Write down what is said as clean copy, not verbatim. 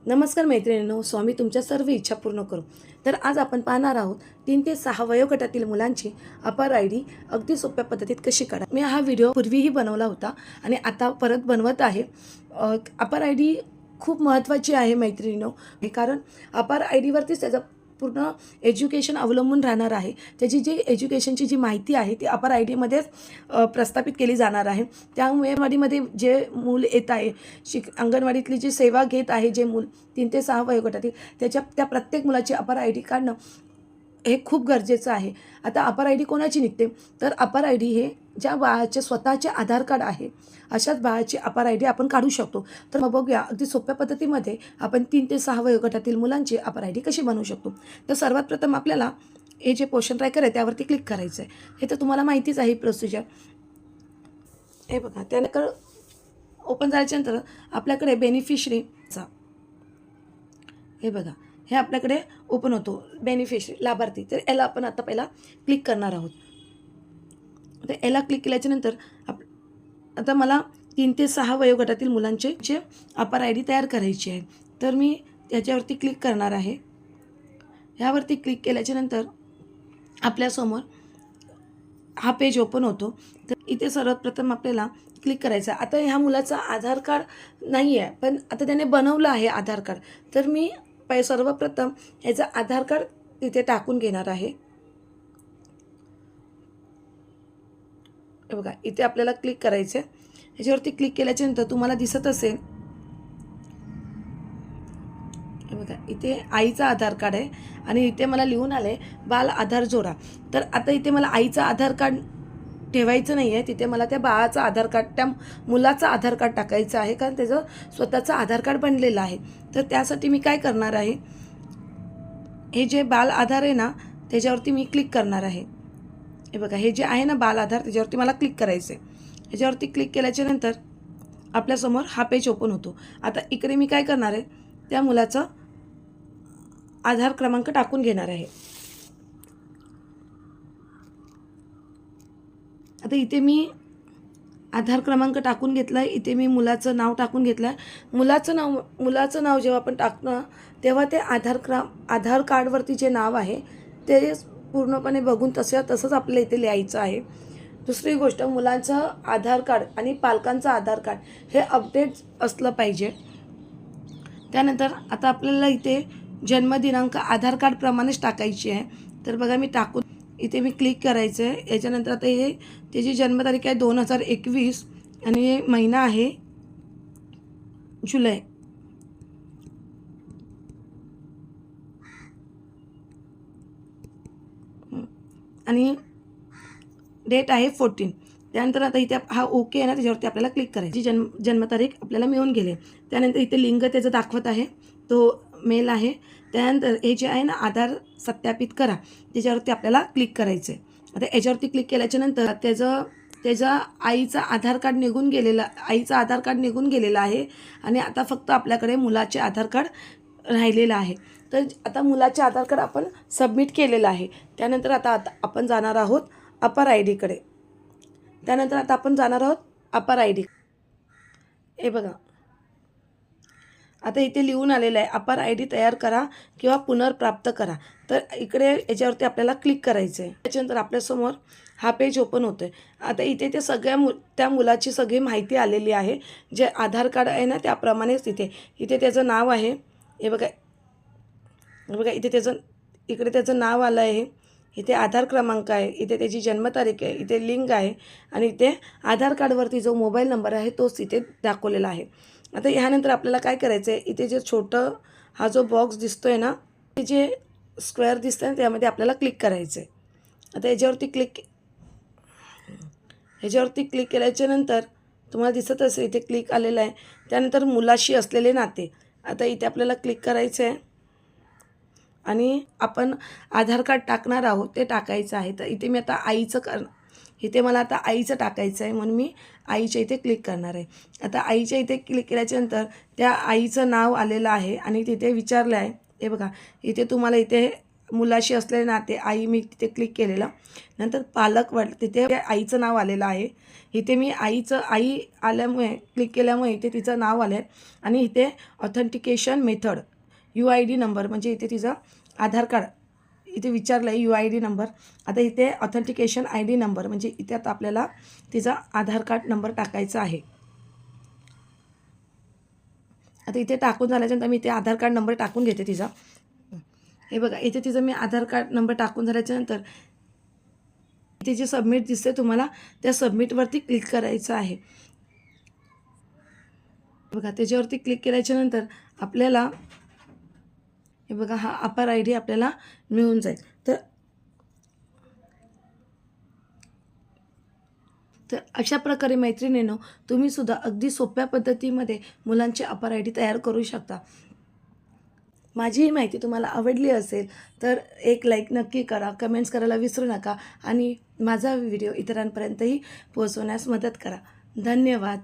नमस्कार मैत्रिणींनो, स्वामी तुमच्या सर्व इच्छा पूर्ण करू। तर आज आपण पाहणार आहोत 3 ते 6 वयोगटातील मुलांची अपार आय डी अगदी सोप्या पद्धतीत कशी काढा। मी हा व्हिडिओ पूर्वीही बनवला होता आणि आता परत बनवत आहे। अपार आय डी खूप महत्त्वाची आहे मैत्रिणींनो, कारण अपार आय डीवरतीच त्याचा पूर्ण एज्युकेशन अवलंबून राहणार आहे। त्याची जी एज्युकेशनची जी माहिती आहे ती अपार आय डीमध्येच प्रस्थापित केली जाणार आहे। त्यामुळे अंगणवाडीमध्ये जे मूल येत आहे, अंगणवाडीतली जी सेवा घेत आहे जे मूल 3 ते 6 वयोगटातील, त्या प्रत्येक मुलाची अपार आय डी काढणं हे खूप गरजेचं आहे। आता अपार आय डी कोणाची निघते, तर अपार आय डी हे ज्या बाळाचे स्वतःचे आधार कार्ड आहे अशाच बाळाची अपार आय डी आपण काढू शकतो। तर मग बघूया अगदी सोप्या पद्धतीमध्ये आपण 3 ते 6 वयोगटातील मुलांची अपार आय डी कशी बनवू शकतो। तर सर्वात प्रथम आपल्याला हे जे पोषण ट्रॅकर आहे त्यावरती क्लिक करायचं आहे। हे तर तुम्हाला माहितीच आहे प्रोसिजर। हे बघा, त्यानंतर ओपन झाल्याच्यानंतर आपल्याकडे बेनिफिशरीचा हे बघा, हे आपल्याकडे ओपन होतो बेनिफिशरी लाभार्थी। तर याला आपण आता पहिला क्लिक करणार आहोत। तर याला क्लिक केल्याच्यानंतर आता मला 3 ते 6 वयोगटातील मुलांचे जे अपार आय डी तयार करायची आहे, तर मी त्याच्यावरती क्लिक करणार आहे। ह्यावरती क्लिक केल्याच्यानंतर आपल्यासमोर हा पेज ओपन होतो। तर इथे सर्वात प्रथम आपल्याला क्लिक करायचं आहे। आता ह्या मुलाचा आधार कार्ड नाही आहे, पण आता त्याने बनवलं आहे आधार कार्ड। तर मी सर्वप्रथम याचं आधार कार्ड तिथे टाकून घेणार आहे। हे बघा, इथे आपल्याला क्लिक करायचं आहे। ह्याच्यावरती क्लिक केल्याच्यानंतर तुम्हाला दिसत असेल, हे बघा, इथे आईचा आधार कार्ड आहे आणि इथे मला लिहून आले बाल आधार जोडा। तर आता इथे मला आईचं आधार कार्ड ठेवायचं नाही आहे, तिथे मला त्या बाळाचं आधार कार्ड, त्या मुलाचं आधार कार्ड टाकायचं आहे, कारण त्याचं स्वतःचं आधार कार्ड बनलेलं आहे। तर त्यासाठी मी काय करणार आहे, हे जे बाल आधार आहे ना त्याच्यावरती मी क्लिक करणार आहे। हे बघा, हे जे आहे ना बाल आधार, त्याच्यावरती मला क्लिक करायचं आहे। ह्याच्यावरती क्लिक केल्याच्यानंतर आपल्यासमोर हा पेज ओपन होतो। आता इकडे मी काय करणार आहे, त्या मुलाचं आधार क्रमांक टाकून घेणार आहे। आता इथे मी आधार क्रमांक टाकून घेतला आहे, इथे मी मुलाचं नाव टाकून घेतलं आहे। मुलाचं नाव जेव्हा आपण टाकणं तेव्हा ते आधार कार्डवरती जे नाव आहे ते पूर्णपणे बघून तसंच आपल्याला इथे लिहायचं आहे। दुसरी गोष्ट, मुलांचं आधार कार्ड आणि पालकांचं आधार कार्ड हे अपडेट असलं पाहिजे। त्यानंतर आता आपल्याला इथे जन्मदिनांक आधार कार्डप्रमाणेच टाकायची आहे। तर बघा, मी टाकून इथे मी क्लिक करायचं आहे। याच्यानंतर आता हे त्याची जन्मतारीख आहे 2021 आणि महिना आहे जुलै आणि डेट आहे 14। त्यानंतर आता इथे हा ओके आहे ना, त्याच्यावरती आपल्याला क्लिक करायची। जन्मतारीख आपल्याला मिळून गेले। त्यानंतर इथे लिंग त्याचं दाखवत आहे, तो मेल आहे। त्यानंतर हे जे आहे ना आधार सत्यापित करा, त्याच्यावरती आपल्याला क्लिक करायचं आहे। आता याच्यावरती क्लिक केल्याच्यानंतर त्याचं आईचं आधार कार्ड निघून गेलेलं आहे आणि आता फक्त आपल्याकडे मुलाचे आधार कार्ड राहिलेलं आहे। तर आता मुलाचे आधार कार्ड आपण सबमिट केलेलं आहे। त्यानंतर आता आपण जाणार आहोत अपार आय डीकडे। हे बघा, आता इथे लिहून आलेलं आहे अपार आय डी तयार करा किंवा पुनर्प्राप्त करा। तर इकडे याच्यावरती आपल्याला क्लिक करायचं आहे। त्याच्यानंतर आपल्यासमोर हा पेज ओपन होतं आहे। आता इथे ते त्या मुलाची सगळी माहिती आलेली आहे, जे आधार कार्ड आहे ना त्याप्रमाणेच इथे त्याचं नाव आहे। हे बघा, इकडे त्याचं नाव आलं आहे, इथे आधार क्रमांक आहे, इथे त्याची जन्मतारीख आहे, इथे लिंग आहे आणि इथे आधार कार्डवरती जो मोबाईल नंबर आहे तोच इथे दाखवलेला आहे। आता ह्यानंतर आपल्याला काय करायचं आहे, इथे जे छोटं हा जो बॉक्स दिसतो आहे ना, ते जे स्क्वेअर दिसतं ना त्यामध्ये आपल्याला क्लिक करायचं आहे। आता ह्याच्यावरती क्लिक केल्याच्यानंतर तुम्हाला दिसत असेल इथे क्लिक आलेलं आहे। त्यानंतर मुलाशी असलेले नाते, आता इथे आपल्याला क्लिक करायचं आहे आणि आपण आधार कार्ड टाकणार आहोत ते टाकायचं आहे। तर इथे मी आता इथे मला आता आईचं टाकायचं आहे, म्हणून मी आईच्या इथे क्लिक करणार आहे। आता आईच्या इथे क्लिक केल्याच्यानंतर त्या आईचं नाव आलेलं आहे आणि तिथे विचारलं आहे, हे बघा, इथे तुम्हाला इथे मुलाशी असलेले नाते आई मी तिथे क्लिक केलेलं. नंतर पालक तिथे आईचं नाव आलेलं आहे. इथे मी आई आल्यामुळे क्लिक केल्यामुळे इथे तिचं नाव आलं आहे. आणि इथे ऑथेंटिकेशन मेथड UID नंबर म्हणजे इथे तिचं आधार कार्ड इथे विचारलं आहे UID नंबर. आता इथे ऑथेंटिकेशन ID नंबर म्हणजे इथे आता आपल्याला तिचा आधार कार्ड नंबर टाकायचा आहे. आता इथे टाकून झाल्याच्यानंतर मी इथे आधार कार्ड नंबर टाकून घेते तिचा. हे बघा इथे तिचं मी आधार कार्ड नंबर टाकून झाल्याच्यानंतर इथे जे सबमिट दिसते तुम्हाला त्या सबमिटवरती क्लिक करायचं आहे. बघा त्याच्यावरती क्लिक केल्याच्यानंतर आपल्याला हे बघा हा अपार ID आपल्याला मिळून जाईल. तर अशा प्रकारे मैत्रिणींनो तुम्हीसुद्धा अगदी सोप्या पद्धतीमध्ये मुलांचे अपार ID तयार करू शकता. माझी ही माहिती तुम्हाला आवडली असेल तर एक लाईक नक्की करा, कमेंट्स करायला विसरू नका आणि माझा व्हिडिओ इतरांपर्यंतही पोहोचवण्यास मदत करा. धन्यवाद.